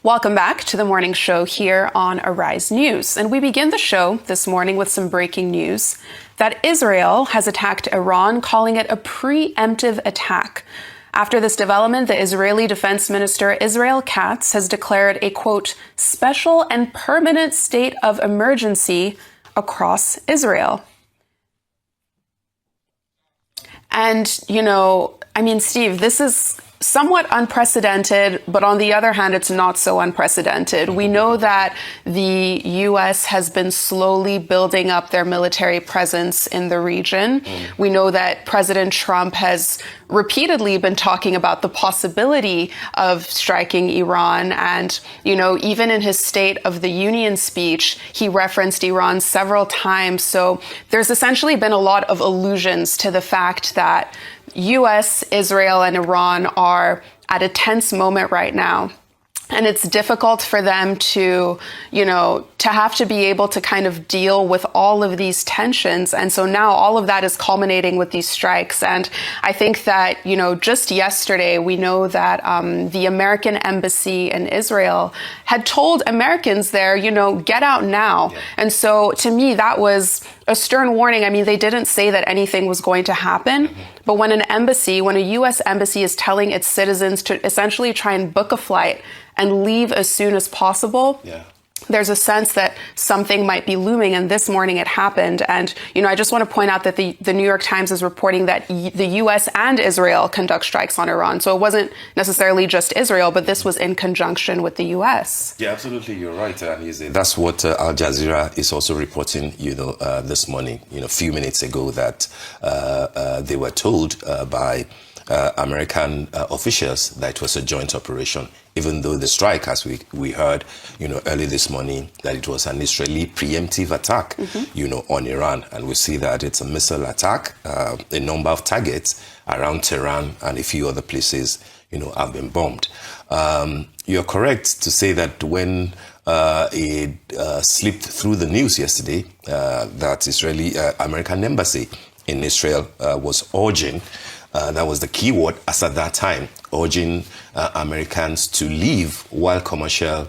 Welcome back to the morning show here on Arise News. And we begin the show this morning with some breaking news that Israel has attacked Iran, calling it a preemptive attack. After this development, the Israeli Defense Minister Israel Katz has declared a, quote, special and permanent state of emergency across Israel. And, Steve, this is somewhat unprecedented, but on the other hand, it's not so unprecedented. We know that the U.S. has been slowly building up their military presence in the region. We know that President Trump has repeatedly been talking about the possibility of striking Iran. And, even in his State of the Union speech, he referenced Iran several times. So there's essentially been a lot of allusions to the fact that U.S., Israel, and Iran are at a tense moment right now. And it's difficult for them to have to be able to kind of deal with all of these tensions. And so now all of that is culminating with these strikes. And I think that, just yesterday, we know that the American embassy in Israel had told Americans there, get out now. Yeah. And so to me, that was a stern warning. I mean, they didn't say that anything was going to happen. But when a U.S. embassy is telling its citizens to essentially try and book a flight and leave as soon as possible, there's a sense that something might be looming. And this morning it happened. And, I just want to point out that the New York Times is reporting that the U.S. and Israel conduct strikes on Iran. So it wasn't necessarily just Israel, but this was in conjunction with the U.S. Yeah, absolutely. You're right. That's what Al Jazeera is also reporting, this morning, a few minutes ago, that they were told by American officials that it was a joint operation, even though the strike, as we heard, early this morning, that it was an Israeli preemptive attack, on Iran. And we see that it's a missile attack. A number of targets around Tehran and a few other places, have been bombed. You're correct to say that when it slipped through the news yesterday, that Israeli American embassy in Israel was urging, that was the key word as at that time, urging Americans to leave while commercial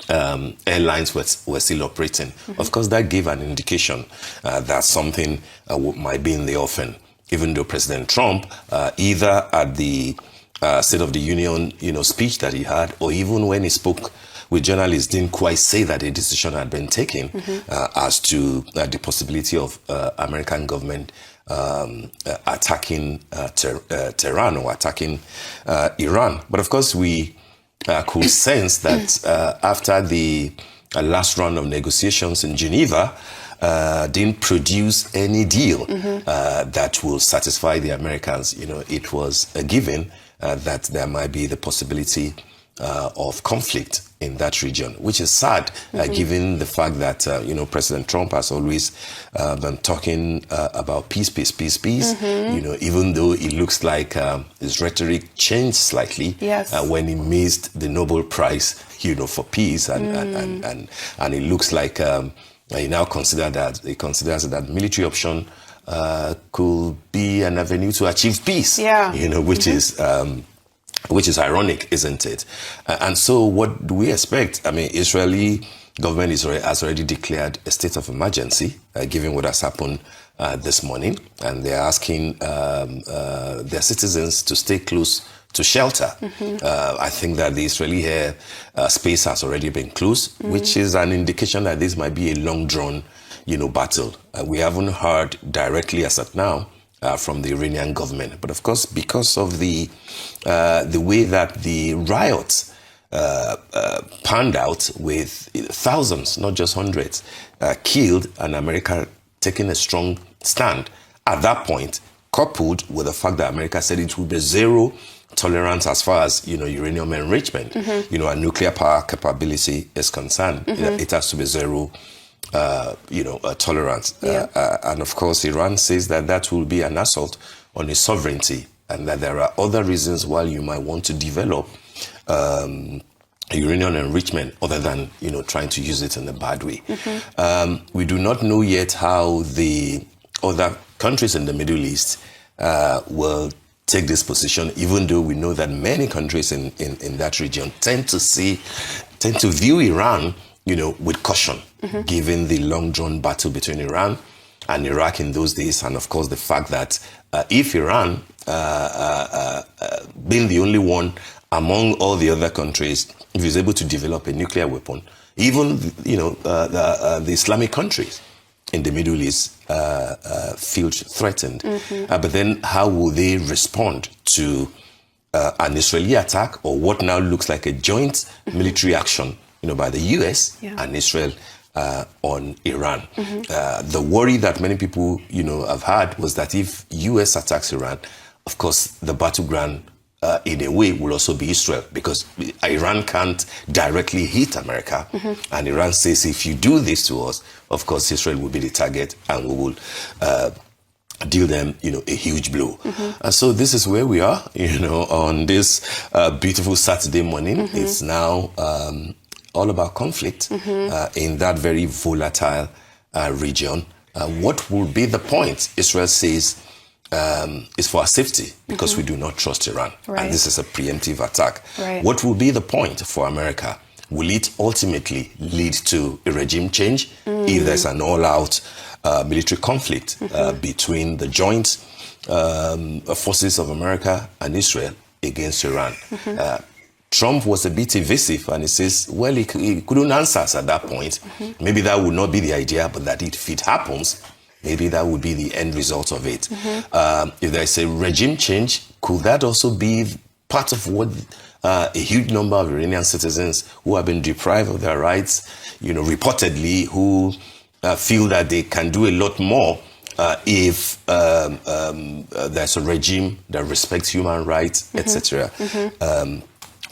airlines were still operating. Of course, that gave an indication that something might be in the offing, even though President Trump, either at the State of the Union speech that he had, or even when he spoke with journalists, didn't quite say that a decision had been taken as to the possibility of American government attacking Tehran or attacking Iran. But of course, we could sense that after the last round of negotiations in Geneva didn't produce any deal that will satisfy the Americans, it was a given that there might be the possibility of conflict in that region, which is sad, given the fact that, President Trump has always been talking about peace, even though it looks like his rhetoric changed slightly when he missed the Nobel Prize, for peace. And it looks like he now considers that military option could be an avenue to achieve peace, which is ironic, isn't it? And so what do we expect? I mean, Israeli government has already declared a state of emergency, given what has happened this morning. And they're asking their citizens to stay close to shelter. I think that the Israeli air space has already been closed, which is an indication that this might be a long-drawn, battle. We haven't heard directly as of now from the Iranian government. But of course, because of the way that the riots panned out, with thousands, not just hundreds, killed, and America taking a strong stand at that point, coupled with the fact that America said it would be zero tolerance as far as uranium enrichment, and nuclear power capability is concerned. It has to be zero tolerance. And of course, Iran says that will be an assault on its sovereignty, and that there are other reasons why you might want to develop uranium enrichment other than, trying to use it in a bad way. We do not know yet how the other countries in the Middle East will take this position, even though we know that many countries in that region tend to view Iran, with caution, given the long-drawn battle between Iran and Iraq in those days, and of course the fact that if Iran, being the only one among all the other countries, if it's able to develop a nuclear weapon, even the Islamic countries in the Middle East feel threatened. But then how will they respond to an Israeli attack, or what now looks like a joint military action, by the US and Israel on Iran? The worry that many people, have had was that if US attacks Iran, of course, the battleground in a way will also be Israel, because Iran can't directly hit America. And Iran says, if you do this to us, of course, Israel will be the target, and we will deal them, a huge blow. And so this is where we are, on this beautiful Saturday morning. It's now all about conflict in that very volatile region. What will be the point? Israel says is for our safety, because we do not trust Iran. Right. And this is a preemptive attack. Right. What will be the point for America? Will it ultimately lead to a regime change if there's an all-out military conflict between the joint forces of America and Israel against Iran? Trump was a bit evasive, and he says, well, he couldn't answer us at that point. Maybe that would not be the idea, but that if it happens, maybe that would be the end result of it. If there's a regime change, could that also be part of what a huge number of Iranian citizens who have been deprived of their rights, reportedly, who feel that they can do a lot more if there's a regime that respects human rights, etc.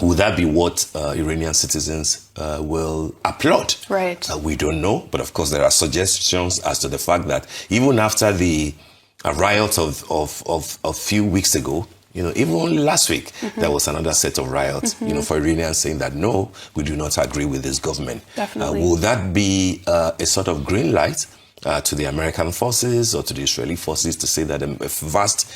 Would that be what Iranian citizens will applaud? Right. We don't know, but of course there are suggestions as to the fact that even after the riot of a few weeks ago, even only last week, there was another set of riots, for Iranians saying that, no, we do not agree with this government. Definitely. Will that be a sort of green light to the American forces or to the Israeli forces to say that a vast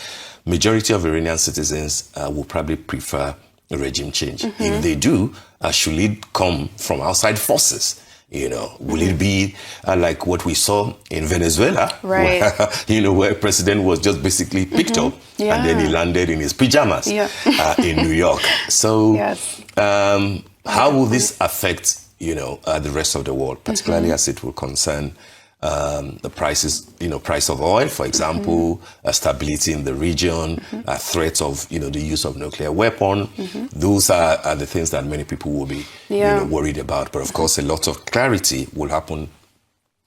majority of Iranian citizens will probably prefer a regime change? If they do, should it come from outside forces? Will it be like what we saw in Venezuela, right, where president was just basically picked up and then he landed in his pajamas in New York. So how will this affect, the rest of the world, particularly as it will concern the prices, price of oil, for example, stability in the region, threat of, the use of nuclear weapon. Those are the things that many people will be, worried about. But of course, a lot of clarity will happen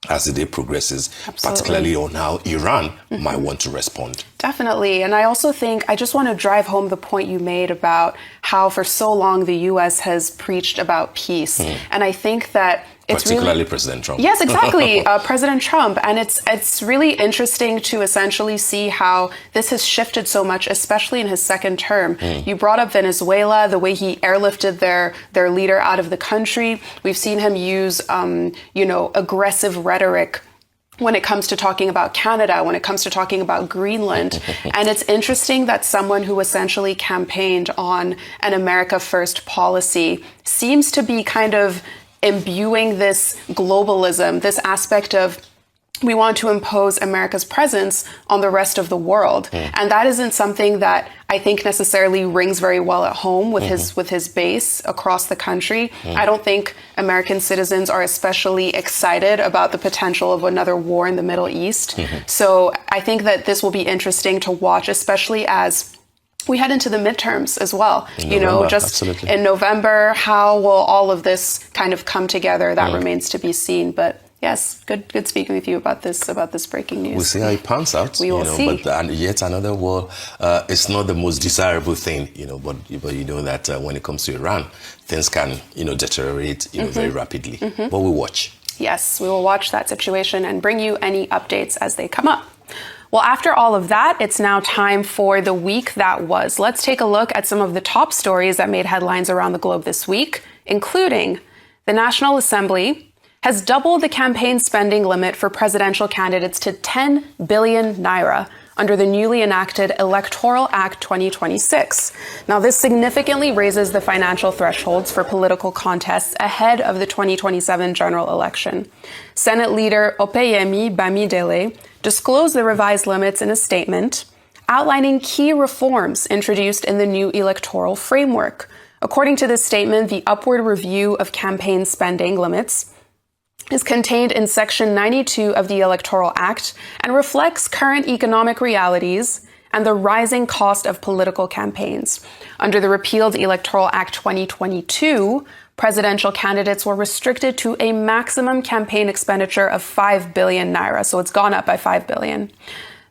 as the day progresses, particularly on how Iran might want to respond. Definitely. And I also think, I just want to drive home the point you made about how for so long the U.S. has preached about peace. And I think that it's particularly President Trump. Yes, exactly. President Trump. And it's really interesting to essentially see how this has shifted so much, especially in his second term. You brought up Venezuela, the way he airlifted their leader out of the country. We've seen him use, aggressive rhetoric when it comes to talking about Canada, when it comes to talking about Greenland. And it's interesting that someone who essentially campaigned on an America First policy seems to be kind of imbuing this globalism, this aspect of we want to impose America's presence on the rest of the world. And that isn't something that I think necessarily rings very well at home with his base across the country. I don't think American citizens are especially excited about the potential of another war in the Middle East. So I think that this will be interesting to watch, especially as we head into the midterms as well. Absolutely. In November, how will all of this kind of come together? That remains to be seen. But yes, good speaking with you about this breaking news. We'll see how it pans out. We will see. But yet another war, it's not the most desirable thing, but you know that when it comes to Iran, things can, deteriorate, very rapidly. But we'll watch. Yes, we will watch that situation and bring you any updates as they come up. Well, after all of that, it's now time for the week that was. Let's take a look at some of the top stories that made headlines around the globe this week, including the National Assembly has doubled the campaign spending limit for presidential candidates to 10 billion naira, under the newly enacted Electoral Act 2026. Now, this significantly raises the financial thresholds for political contests ahead of the 2027 general election. Senate Leader Opeyemi Bamidele disclosed the revised limits in a statement outlining key reforms introduced in the new electoral framework. According to this statement, the upward review of campaign spending limits is contained in Section 92 of the Electoral Act and reflects current economic realities and the rising cost of political campaigns. Under the repealed Electoral Act 2022, presidential candidates were restricted to a maximum campaign expenditure of 5 billion naira, so it's gone up by 5 billion.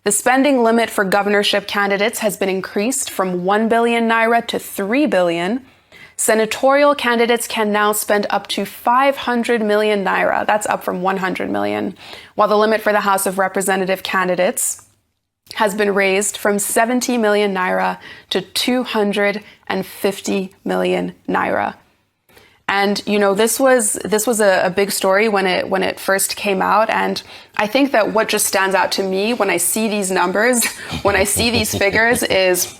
The spending limit for governorship candidates has been increased from 1 billion naira to 3 billion. Senatorial candidates can now spend up to 500 million naira. That's up from 100 million. While the limit for the House of Representative candidates has been raised from 70 million naira to 250 million naira. And, you know, this was a big story when it first came out. And I think that what just stands out to me when I see these numbers, when I see these figures is,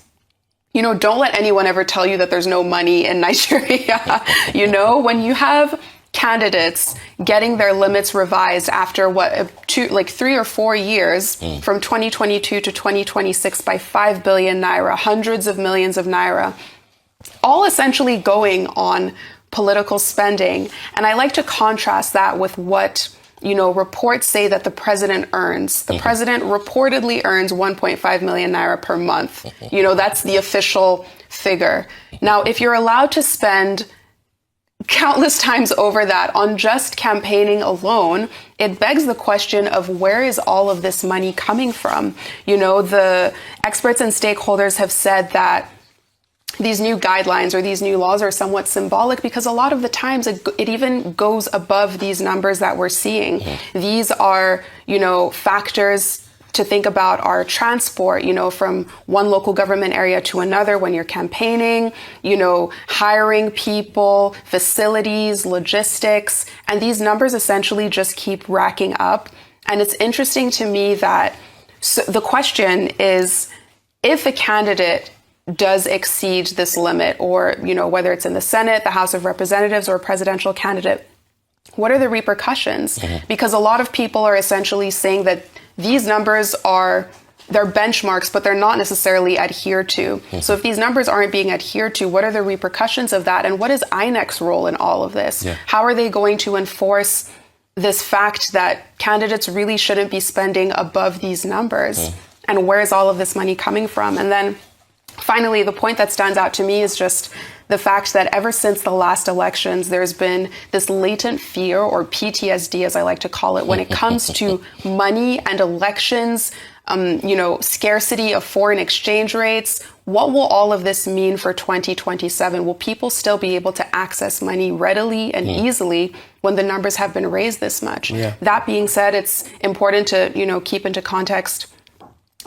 you know, don't let anyone ever tell you that there's no money in Nigeria. You know, when you have candidates getting their limits revised after 3 or 4 years from 2022 to 2026 by 5 billion naira, hundreds of millions of naira, all essentially going on political spending. And I like to contrast that with what, you know, reports say that the president earns. The president reportedly earns 1.5 million naira per month. You know, that's the official figure. Now, if you're allowed to spend countless times over that on just campaigning alone, it begs the question of where is all of this money coming from? You know, the experts and stakeholders have said that these new guidelines or these new laws are somewhat symbolic because a lot of the times it even goes above these numbers that we're seeing. These are, you know, factors to think about our transport, you know, from one local government area to another when you're campaigning, you know, hiring people, facilities, logistics, and these numbers essentially just keep racking up. And it's interesting to me that the question is, if a candidate does exceed this limit, or, you know, whether it's in the Senate, the House of Representatives, or a presidential candidate, what are the repercussions? Because a lot of people are essentially saying that these numbers they're benchmarks, but they're not necessarily adhered to. So if these numbers aren't being adhered to, what are the repercussions of that? And what is INEC's role in all of this? How are they going to enforce this fact that candidates really shouldn't be spending above these numbers? And where is all of this money coming from? And then finally, the point that stands out to me is just the fact that ever since the last elections, there's been this latent fear, or PTSD, as I like to call it, when it comes to money and elections, you know, scarcity of foreign exchange rates. What will all of this mean for 2027? Will people still be able to access money readily and easily when the numbers have been raised this much? That being said, it's important to, you know, keep into context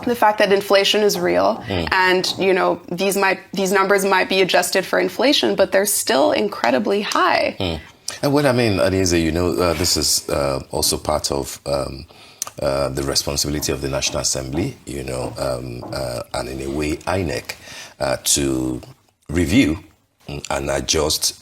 the fact that inflation is real, and, you know, these numbers might be adjusted for inflation, but they're still incredibly high. And what I mean, Adeze, you know, this is also part of the responsibility of the National Assembly, you know, and in a way, INEC, to review and adjust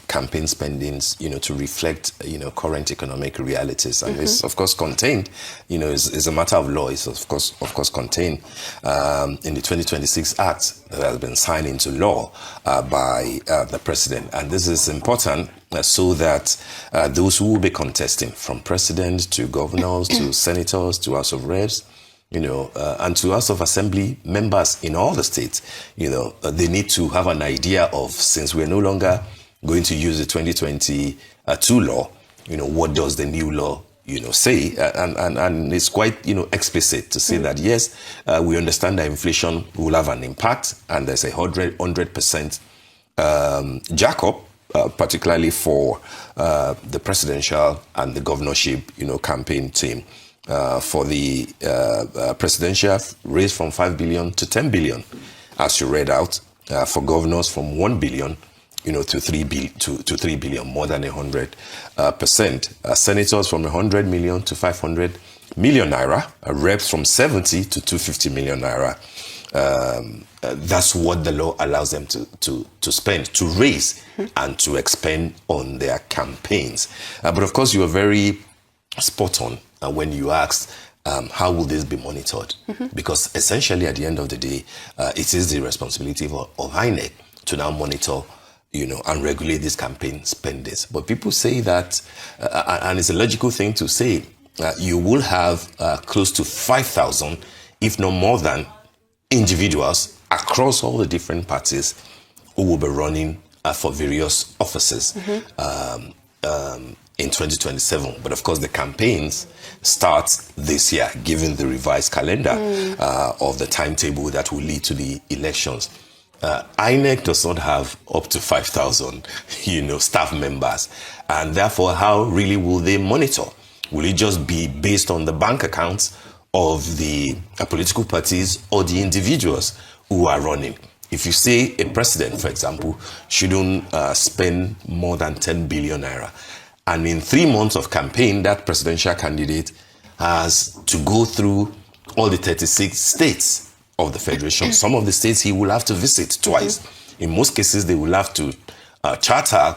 campaign spendings, you know, to reflect, you know, current economic realities. And it's, of course, contained, you know, is a matter of law. It's, of course, contained in the 2026 Act that has been signed into law by the president. And this is important so that those who will be contesting, from president to governors to senators to House of Reps, you know, and to House of Assembly members in all the states, you know, they need to have an idea of, since we're no longer going to use the 2022 law, you know, what does the new law, you know, say? And it's quite, you know, explicit to say that, yes, we understand that inflation will have an impact, and there's a 100% jack-up, particularly for the presidential and the governorship, you know, campaign team. For the presidential, raised from 5 billion to 10 billion, as you read out. For governors, from 1 billion, you know, to 3 billion, more than 100%. Senators from 100 million to 500 million naira, reps from 70 to 250 million naira. That's what the law allows them to spend, to raise and to expend on their campaigns. But of course, you were very spot on when you asked, how will this be monitored? Because essentially, at the end of the day, it is the responsibility of INEC to now monitor, and regulate these campaign spendings. But people say that, and it's a logical thing to say, you will have close to 5,000, if not more than, individuals across all the different parties who will be running for various offices in 2027. But of course, the campaigns start this year, given the revised calendar of the timetable that will lead to the elections. INEC does not have up to 5,000, staff members. And therefore, how really will they monitor? Will it just be based on the bank accounts of the political parties or the individuals who are running? If you say a president, for example, shouldn't spend more than 10 billion naira, and in 3 months of campaign, that presidential candidate has to go through all the 36 states of the federation. Some of the states he will have to visit twice. In most cases, they will have to charter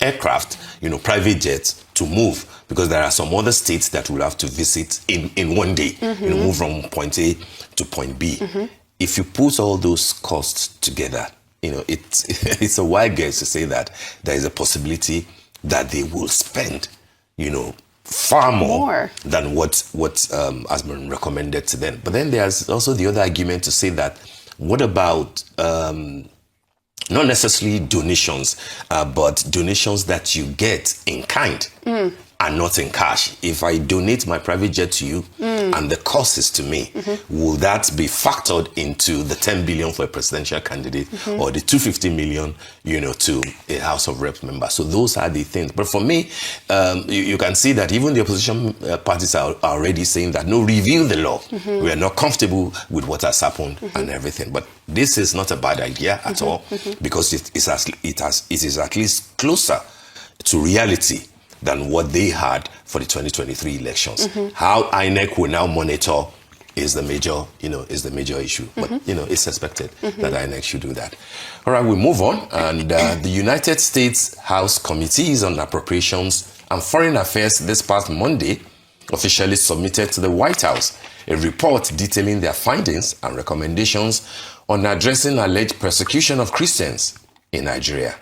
aircraft, private jets to move, because there are some other states that will have to visit in one day, move from point A to point B. If you put all those costs together, it's a wild guess to say that there is a possibility that they will spend, far more than what has been recommended to them. But then there's also the other argument to say that, what about not necessarily donations, but donations that you get in kind and not in cash? If I donate my private jet to you and the cost is to me, will that be factored into the 10 billion for a presidential candidate or the 250 million, to a House of Rep member? So those are the things. But for me, you can see that even the opposition parties are already saying that, no, review the law. We are not comfortable with what has happened and everything. But this is not a bad idea at all, because it is at least closer to reality than what they had for the 2023 elections. How INEC will now monitor is the major issue. But it's expected that INEC should do that. All right, we move on. And the United States House Committees on Appropriations and Foreign Affairs this past Monday officially submitted to the White House a report detailing their findings and recommendations on addressing alleged persecution of Christians in Nigeria.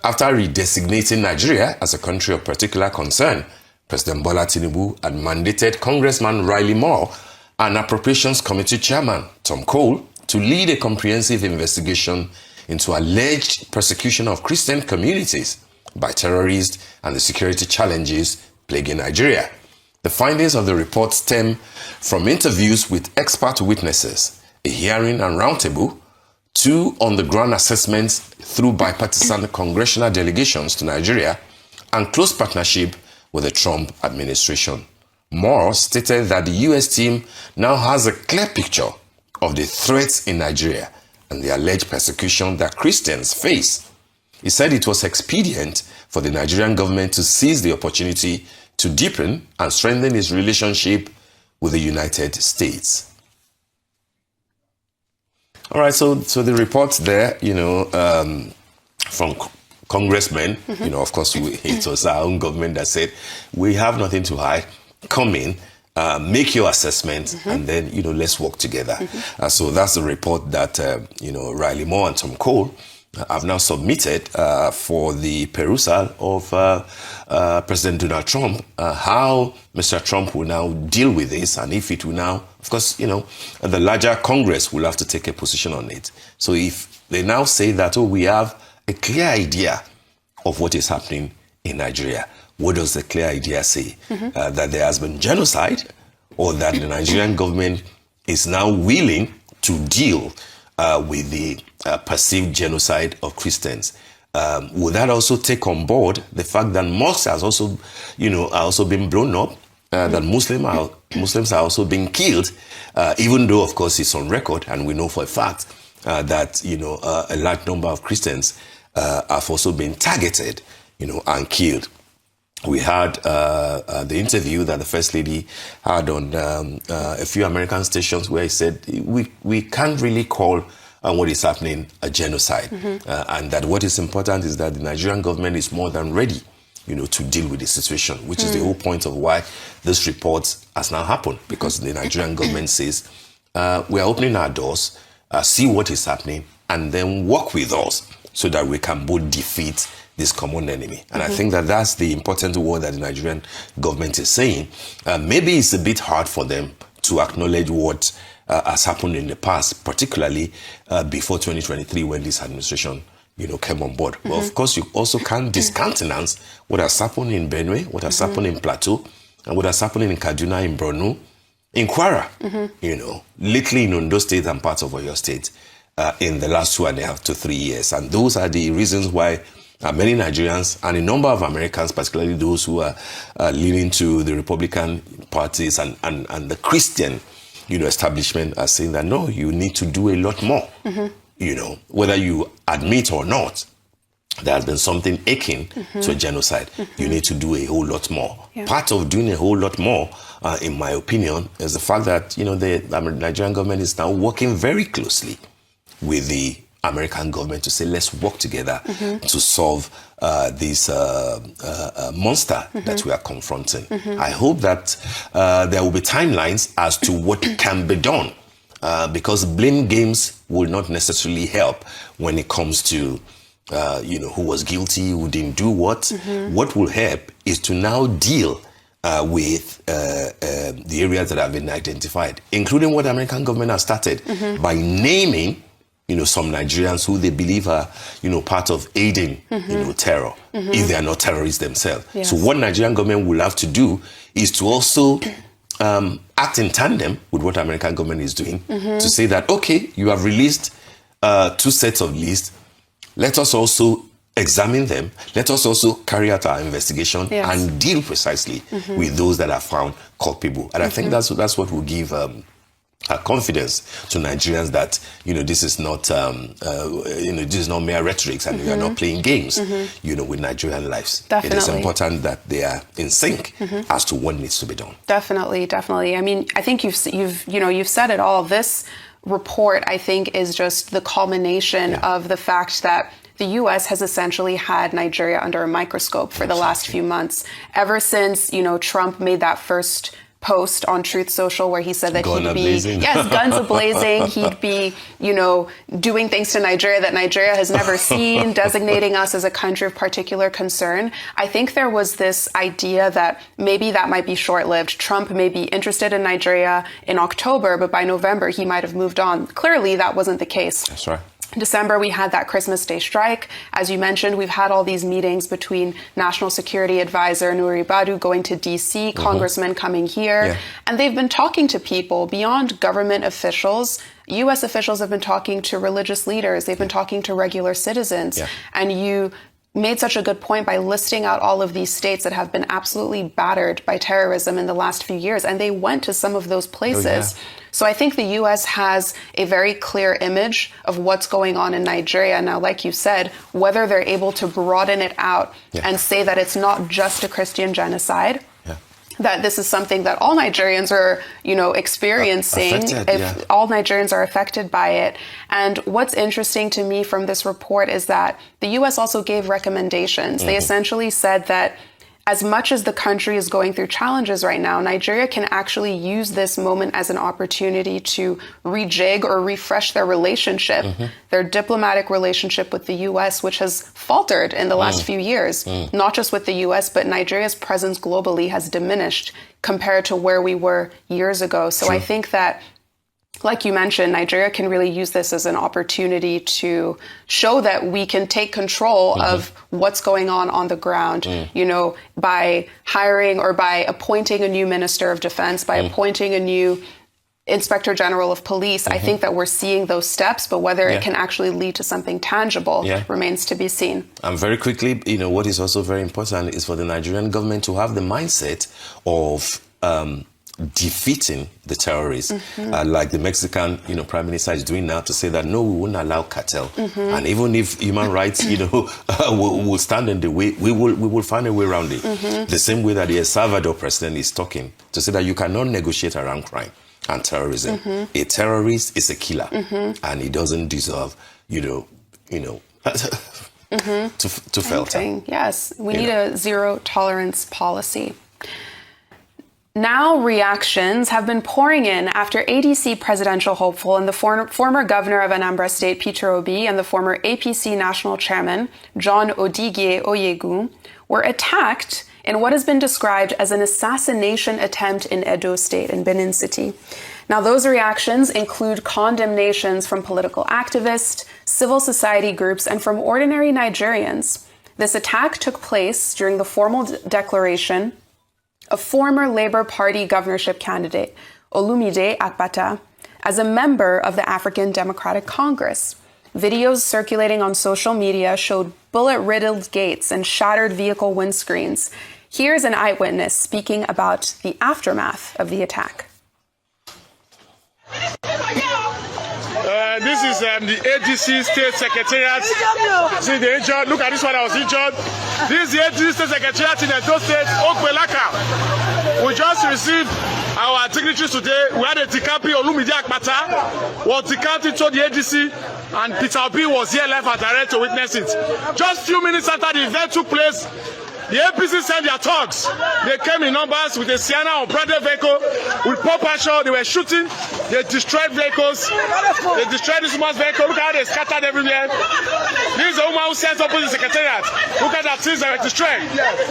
After redesignating Nigeria as a country of particular concern, President Bola Tinubu had mandated Congressman Riley Moore and Appropriations Committee Chairman Tom Cole to lead a comprehensive investigation into alleged persecution of Christian communities by terrorists and the security challenges plaguing Nigeria. The findings of the report stem from interviews with expert witnesses, a hearing and roundtable, 2 on-the-ground assessments through bipartisan congressional delegations to Nigeria, and close partnership with the Trump administration. Moore stated that the U.S. team now has a clear picture of the threats in Nigeria and the alleged persecution that Christians face. He said it was expedient for the Nigerian government to seize the opportunity to deepen and strengthen its relationship with the United States. All right, so the report there, from congressmen, of course, it was our own government that said, we have nothing to hide, come in, make your assessment, and then, let's work together. So that's the report that, Riley Moore and Tom Cole have now submitted for the perusal of President Donald Trump, how Mr. Trump will now deal with this, and if it will now, of course, the larger Congress will have to take a position on it. So if they now say that, we have a clear idea of what is happening in Nigeria, what does the clear idea say? That there has been genocide, or that the Nigerian government is now willing to deal with the perceived genocide of Christians? Would that also take on board the fact that mosques has also, are also being blown up, that Muslims are also being killed, even though, of course, it's on record, and we know for a fact that, a large number of Christians have also been targeted, and killed. we had the interview that the First Lady had on a few American stations where he said, we can't really call what is happening a genocide. And that what is important is that the Nigerian government is more than ready, to deal with the situation, which is the whole point of why this report has now happened, because the Nigerian government says, we are opening our doors, see what is happening, and then work with us so that we can both defeat this common enemy. And I think that that's the important word that the Nigerian government is saying. Maybe it's a bit hard for them to acknowledge what has happened in the past, particularly before 2023 when this administration came on board. But of course, you also can't discountenance what has happened in Benue, what has happened in Plateau, and what has happened in Kaduna, in Borno, in Kwara, lately in Ondo State and parts of Oyo State in the last 2.5 to 3 years. And those are the reasons why many Nigerians and a number of Americans, particularly those who are leaning to the Republican parties and the Christian establishment, are saying that, no, you need to do a lot more. Whether you admit or not, there has been something akin to a genocide. You need to do a whole lot more. Yeah. Part of doing a whole lot more, in my opinion, is the fact that, the Nigerian government is now working very closely with the American government to say, let's work together to solve this monster that we are confronting. I hope that there will be timelines as to what can be done, because blame games will not necessarily help when it comes to who was guilty, who didn't do what. What will help is to now deal with the areas that have been identified, including what the American government has started by naming some Nigerians who they believe are, part of aiding, terror, if they are not terrorists themselves. Yes. So what Nigerian government will have to do is to also act in tandem with what the American government is doing to say that, okay, you have released 2 sets of lists. Let us also examine them. Let us also carry out our investigation and deal precisely with those that are found culpable. And I think that's what will give confidence to Nigerians that this is not this is not mere rhetoric, and we are not playing games with Nigerian lives. Definitely. It is important that they are in sync as to what needs to be done. Definitely. I mean, I think you've said it all. This report, I think, is just the culmination of the fact that the U.S. has essentially had Nigeria under a microscope for the last few months, ever since Trump made that first post on Truth Social where he said that he'd be guns a-blazing. He'd be doing things to Nigeria that Nigeria has never seen, designating us as a country of particular concern. I think there was this idea that maybe that might be short-lived. Trump may be interested in Nigeria in October, but by November he might have moved on. Clearly that wasn't the case. That's right. In December, we had that Christmas Day strike. As you mentioned, we've had all these meetings between National Security Advisor Nuری Badu going to D.C., congressmen coming here, and they've been talking to people beyond government officials. U.S. officials have been talking to religious leaders. They've been talking to regular citizens. And you made such a good point by listing out all of these states that have been absolutely battered by terrorism in the last few years, and they went to some of those places. So I think the U.S. has a very clear image of what's going on in Nigeria. Now, like you said, whether they're able to broaden it out and say that it's not just a Christian genocide, that this is something that all Nigerians are, experiencing, all Nigerians are affected by it. And what's interesting to me from this report is that the U.S. also gave recommendations. They essentially said that as much as the country is going through challenges right now, Nigeria can actually use this moment as an opportunity to rejig or refresh their relationship, their diplomatic relationship with the U.S., which has faltered in the last few years. Not just with the U.S., but Nigeria's presence globally has diminished compared to where we were years ago. So I think that, like you mentioned, Nigeria can really use this as an opportunity to show that we can take control of what's going on the ground, by hiring or by appointing a new Minister of Defense, by appointing a new Inspector General of Police. I think that we're seeing those steps, but whether it can actually lead to something tangible remains to be seen. And very quickly, what is also very important is for the Nigerian government to have the mindset of defeating the terrorists, like the Mexican, Prime Minister is doing now, to say that no, we won't allow cartel, and even if human rights, will stand in the way, we will find a way around it. The same way that the El Salvador president is talking to say that you cannot negotiate around crime and terrorism. A terrorist is a killer, and he doesn't deserve, to falter. Yes, we need a zero tolerance policy. Now reactions have been pouring in after ADC presidential hopeful and the former governor of Anambra State, Peter Obi, and the former APC national chairman, John Odigye Oyegu, were attacked in what has been described as an assassination attempt in Edo State, in Benin City. Now, those reactions include condemnations from political activists, civil society groups, and from ordinary Nigerians. This attack took place during the formal declaration of former Labour Party governorship candidate Olumide Akpata as a member of the African Democratic Congress. Videos circulating on social media showed bullet-riddled gates and shattered vehicle windscreens. Here's an eyewitness speaking about the aftermath of the attack. This is the ADC State Secretariat. See the injured. Look at this one that was injured. This is the ADC State Secretariat in Edo State, Okbelaka. We just received our dignitaries today. We had a Tikapi Olumide Akpata. Was Tikapi to the ADC, and Peter Obi was here live and direct to witness it. Just few minutes after the event took place, the APC sent their thugs. They came in numbers with a Sienna unbranded vehicle with pop action. They were shooting. They destroyed vehicles. They destroyed this woman's vehicle. Look how they scattered everywhere. This is a woman who sends up with the secretariat. Look at that things that were destroyed.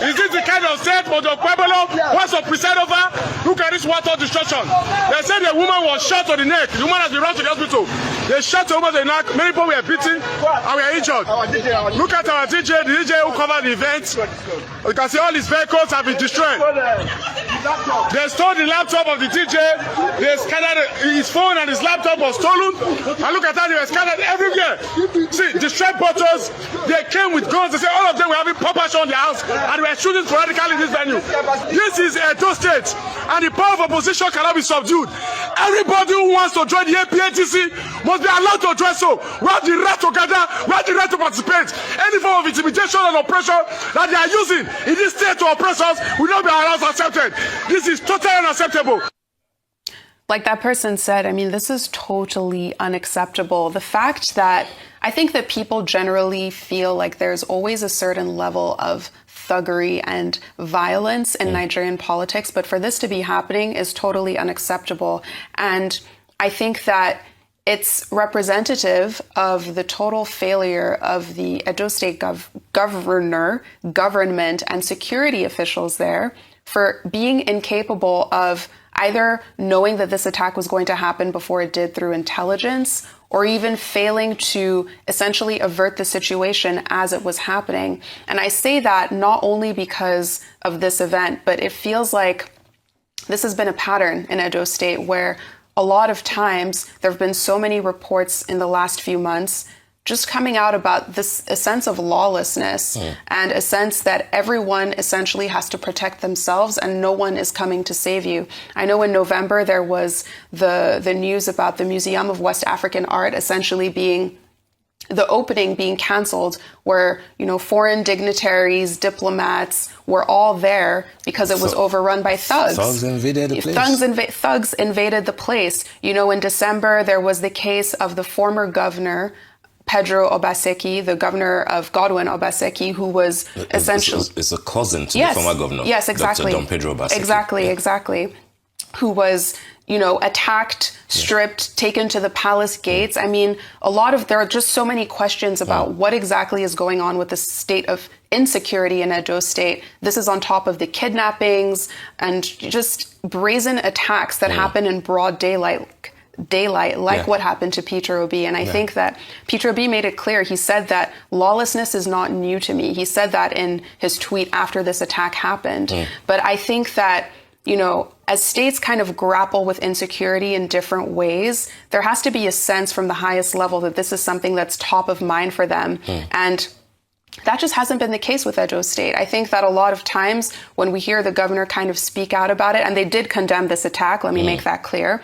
Is this the kind of state Mojo Pueblo wants to preside over? Look at this water destruction. They said the woman was shot on the neck. The woman has been rushed to the hospital. They shot the woman on the neck. Many people were beaten and were injured. Look at our DJ, the DJ who covered the event. You can see all his vehicles have been destroyed. They stole the laptop of the DJ. They scattered his phone and his laptop was stolen. And look at that, they were scattered everywhere. See, destroyed bottles. They came with guns. They said all of them were having pop action on their house and were shooting sporadically in this venue. This is Edo State, and the power of opposition cannot be subdued. Everybody who wants to join the APNTC must be allowed to join so. We have the right to gather, we have the right to participate. Any form of intimidation and oppression that they are using in this state to oppress us will not be allowed to accepted. This is totally unacceptable. Like that person said, I mean, this is totally unacceptable. The fact that I think that people generally feel like there's always a certain level of thuggery and violence in Nigerian politics, but for this to be happening is totally unacceptable. And I think that it's representative of the total failure of the Edo State government, and security officials there for being incapable of either knowing that this attack was going to happen before it did through intelligence, or even failing to essentially avert the situation as it was happening. And I say that not only because of this event, but it feels like this has been a pattern in Edo State where a lot of times there have been so many reports in the last few months just coming out about this, a sense of lawlessness and a sense that everyone essentially has to protect themselves and no one is coming to save you. I know in November there was the news about the Museum of West African Art essentially being the opening being canceled, where, foreign dignitaries, diplomats were all there because it was overrun by thugs. Thugs invaded the place. Thugs invaded the place. In December, there was the case of the former governor, Pedro Obaseki, the governor of Godwin Obaseki, who was essentially... It's a cousin to the former governor. Yes, exactly. Dr. Don Pedro Obaseki. Exactly. Who was, attacked, stripped, taken to the palace gates. I mean, there are just so many questions about what exactly is going on with the state of insecurity in Edo State. This is on top of the kidnappings and just brazen attacks that happen in broad daylight, what happened to Peter Obi. And I think that Peter Obi made it clear. He said that lawlessness is not new to me. He said that in his tweet after this attack happened. But I think that, as states kind of grapple with insecurity in different ways, there has to be a sense from the highest level that this is something that's top of mind for them. And That just hasn't been the case with Edo State. I think that a lot of times when we hear the governor kind of speak out about it, and they did condemn this attack, let me make that clear,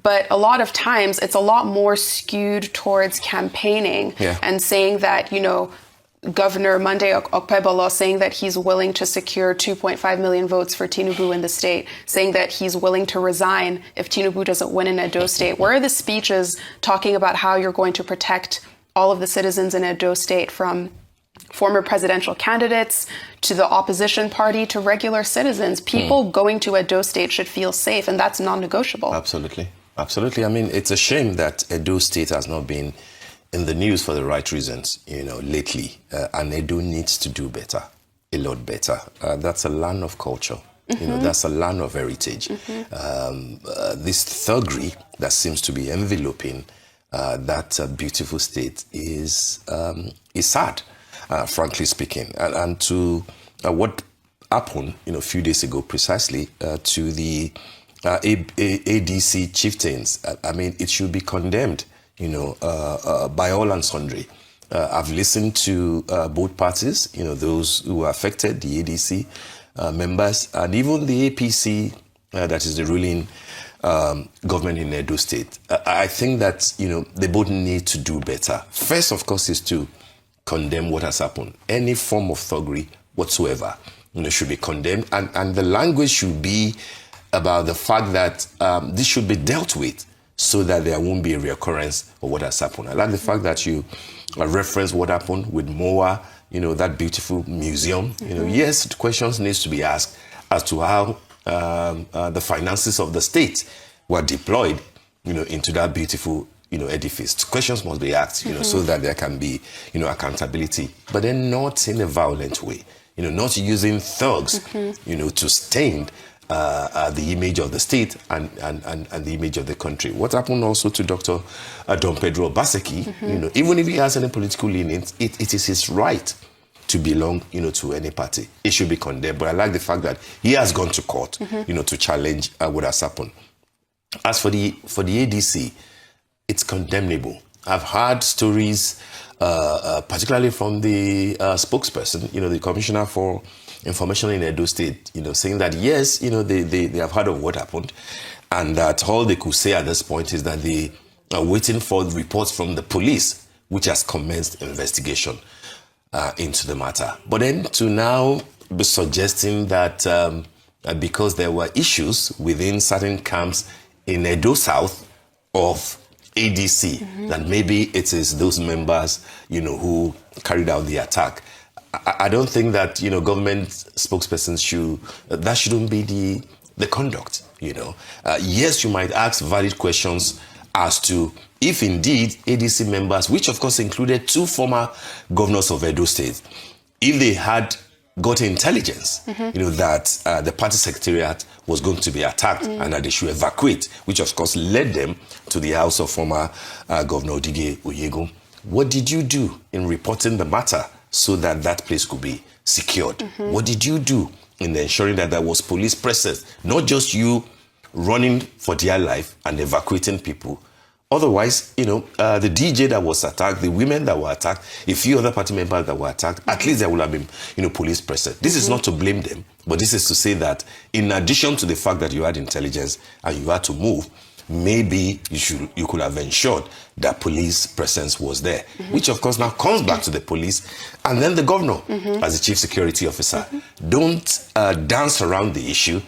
but a lot of times it's a lot more skewed towards campaigning and saying that, you know, Governor Monday Okpebolo saying that he's willing to secure 2.5 million votes for Tinubu in the state, saying that he's willing to resign if Tinubu doesn't win in Edo State. Where are the speeches talking about how you're going to protect all of the citizens in Edo State, from former presidential candidates to the opposition party to regular citizens? People going to Edo State should feel safe, and that's non-negotiable. Absolutely. Absolutely. I mean, it's a shame that Edo State has not been in the news for the right reasons, you know, lately. And Edo needs to do better, a lot better. That's a land of culture. You know, that's a land of heritage. This thuggery that seems to be enveloping that beautiful state is sad, frankly speaking. And to what happened, you know, a few days ago precisely to the ADC chieftains, I mean, it should be condemned, you know, by all and sundry. I've listened to both parties, you know, those who were affected, the ADC members, and even the APC, that is the ruling government in Edo State. I think that, you know, they both need to do better. First, of course, is to condemn what has happened. Any form of thuggery whatsoever, you know, should be condemned. And the language should be about the fact that this should be dealt with, so that there won't be a reoccurrence of what has happened. I like the fact that you reference what happened with MOA, you know, that beautiful museum. You know, yes, the questions needs to be asked as to how the finances of the state were deployed, you know, into that beautiful, you know, edifice. Questions must be asked, you know, so that there can be, you know, accountability, but then not in a violent way, you know, not using thugs, you know, to stain the image of the state and the image of the country. What happened also to Dr. Don Pedro Obaseki, you know, even if he has any political leanings, it is his right to belong, you know, to any party. It should be condemned. But I like the fact that he has gone to court, you know, to challenge what has happened. As for the ADC, it's condemnable. I've heard stories, particularly from the spokesperson, you know, the commissioner for information in Edo State, you know, saying that yes, you know, they have heard of what happened, and that all they could say at this point is that they are waiting for reports from the police, which has commenced investigation into the matter. But then to now be suggesting that because there were issues within certain camps in Edo South of ADC, that maybe it is those members, you know, who carried out the attack. I don't think that, you know, government spokespersons that shouldn't be the conduct, you know. Yes, you might ask valid questions as to if indeed ADC members, which of course included 2 former governors of Edo State, if they had got intelligence, you know, that the party secretariat was going to be attacked and that they should evacuate, which of course led them to the house of former Governor Odige Oyego. What did you do in reporting the matter so that that place could be secured? What did you do in ensuring that there was police presence, not just you running for their life and evacuating people? Otherwise, you know, the DJ that was attacked, the women that were attacked, a few other party members that were attacked, at least there would have been, you know, police presence. This is not to blame them, but this is to say that in addition to the fact that you had intelligence and you had to move, maybe you could have ensured that police presence was there, which of course now comes back to the police and then the governor as the chief security officer. Don't dance around the issue.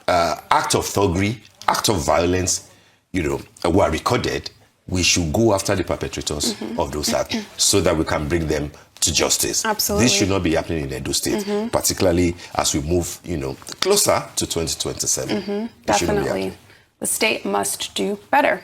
Act of thuggery, act of violence, you know, were recorded. We should go after the perpetrators of those acts so that we can bring them to justice. Absolutely. This should not be happening in Edo State, particularly as we move, you know, closer to 2027. Definitely. The state must do better.